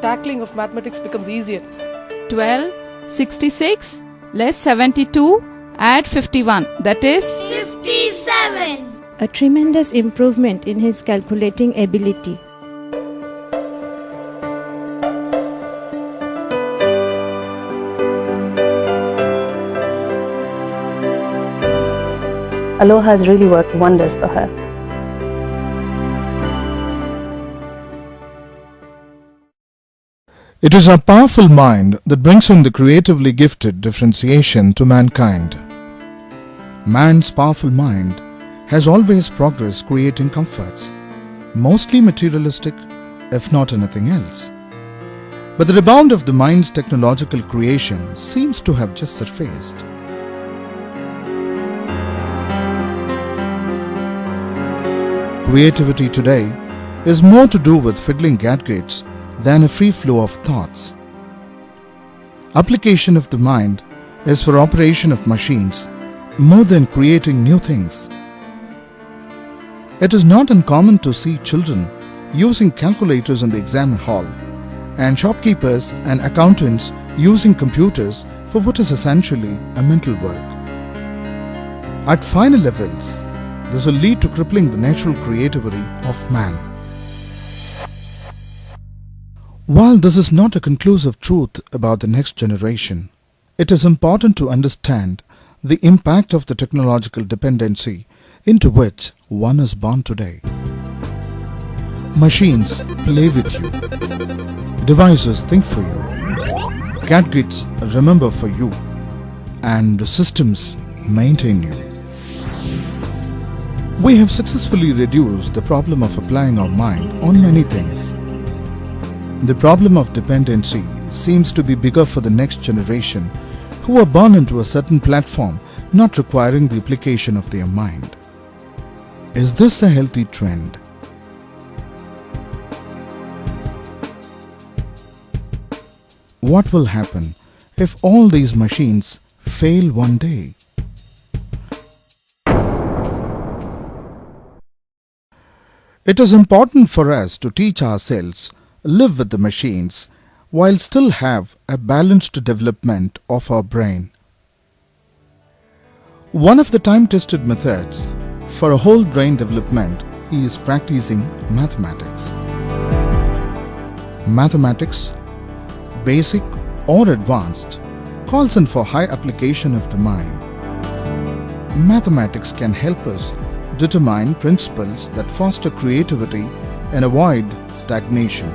Tackling of mathematics becomes easier. 12, 66, less 72, add 51, that is 57. A tremendous improvement in his calculating ability. Aloha has really worked wonders for her. It is our powerful mind that brings in the creatively gifted differentiation to mankind. Man's powerful mind has always progressed creating comforts, mostly materialistic, if not anything else. But the rebound of the mind's technological creation seems to have just surfaced. Creativity today is more to do with fiddling gadgets than a free flow of thoughts. Application of the mind is for operation of machines more than creating new things. It is not uncommon to see children using calculators in the exam hall and shopkeepers and accountants using computers for what is essentially a mental work. At finer levels, this will lead to crippling the natural creativity of man. While this is not a conclusive truth about the next generation, it is important to understand the impact of the technological dependency into which one is born today. Machines play with you. Devices think for you. Gadgets remember for you. And systems maintain you. We have successfully reduced the problem of applying our mind on many things. The problem of dependency seems to be bigger for the next generation, who are born into a certain platform not requiring the application of their mind. Is this a healthy trend? What will happen if all these machines fail one day? It is important for us to teach ourselves live with the machines while still have a balanced development of our brain. One of the time-tested methods for a whole brain development is practicing mathematics. Mathematics, basic or advanced, calls in for high application of the mind. Mathematics can help us determine principles that foster creativity and avoid stagnation.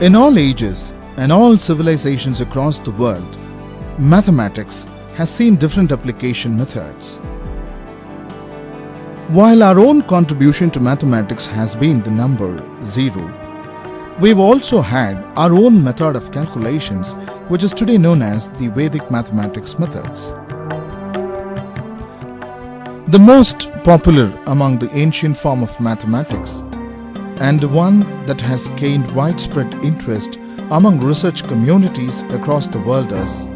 In all ages and all civilizations across the world, mathematics has seen different application methods. While our own contribution to mathematics has been the number 0, we've also had our own method of calculations, which is today known as the Vedic mathematics methods. The most popular among the ancient form of mathematics, and the one that has gained widespread interest among research communities across the world, is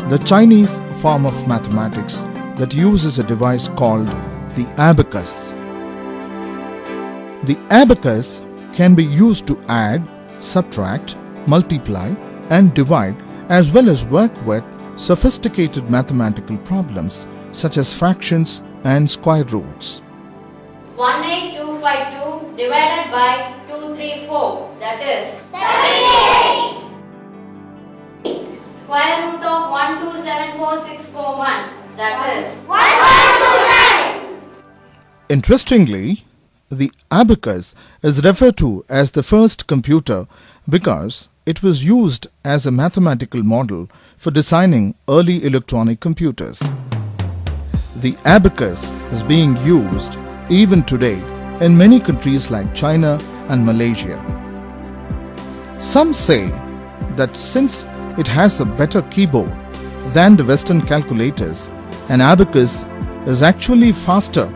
the Chinese form of mathematics that uses a device called the abacus. The abacus can be used to add, subtract, multiply, and divide, as well as work with sophisticated mathematical problems such as fractions and square roots. 18252 divided by 234, that is 78. Square root of 1274641, that is 1129. Interestingly, the abacus is referred to as the first computer because it was used as a mathematical model for designing early electronic computers. The abacus is being used even today in many countries like China and Malaysia. Some say that since it has a better keyboard than the Western calculators, an abacus is actually faster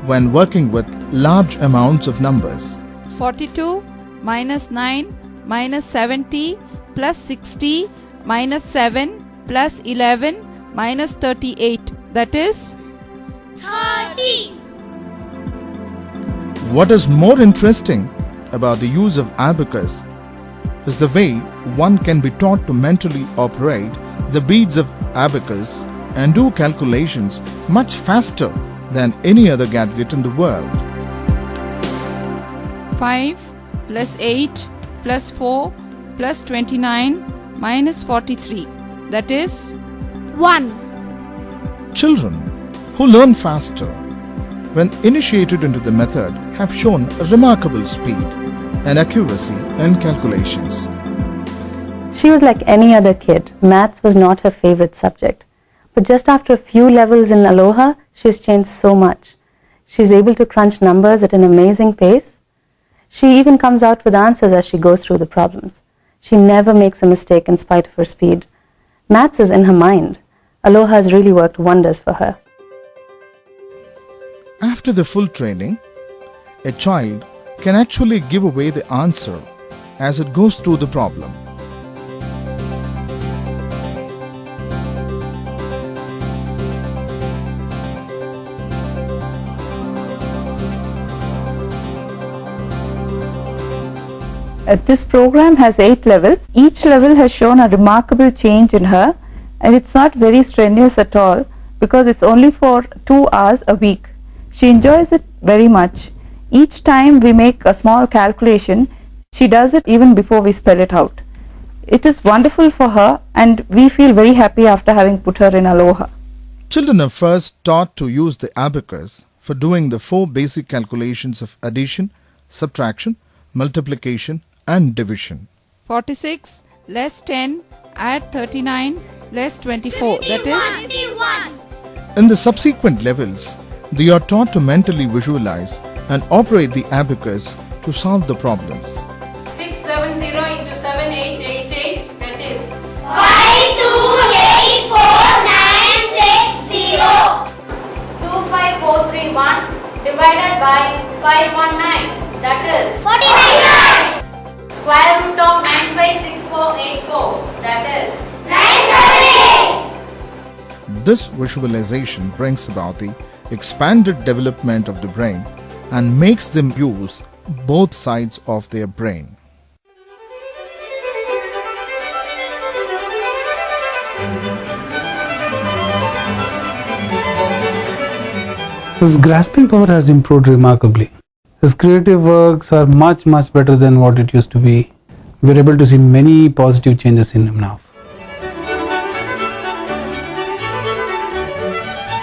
when working with large amounts of numbers. 42 minus 9 minus 70 plus 60 minus 7 plus 11 minus 38, that is 30. What is more interesting about the use of abacus is the way one can be taught to mentally operate the beads of abacus and do calculations much faster than any other gadget in the world. 5 plus 8 plus 4 plus 29 minus 43, that is 1. Children who learn faster when initiated into the method have shown a remarkable speed and accuracy in calculations. She was like any other kid. Maths was not her favorite subject. But just after a few levels in Aloha, she's changed so much. She's able to crunch numbers at an amazing pace. She even comes out with answers as she goes through the problems. She never makes a mistake in spite of her speed. Maths is in her mind. Aloha has really worked wonders for her. After the full training, a child can actually give away the answer as it goes through the problem. This program has 8 levels. Each level has shown a remarkable change in her, and it's not very strenuous at all because it's only for 2 hours a week. She enjoys it very much. Each time we make a small calculation, she does it even before we spell it out. It is wonderful for her, and we feel very happy after having put her in Aloha. Children are first taught to use the abacus for doing the 4 basic calculations of addition, subtraction, multiplication and division. 46 less 10 add 39 less 24, that is 51. In the subsequent levels, they are taught to mentally visualize and operate the abacus to solve the problems. 670 into 7888, that is 5284960. 25431 divided by 519, that is 49. Square root of 956484, that is 978. This visualization brings about the expanded development of the brain and makes them use both sides of their brain. His grasping power has improved remarkably. His creative works are much better than what it used to be. We are able to see many positive changes in him now.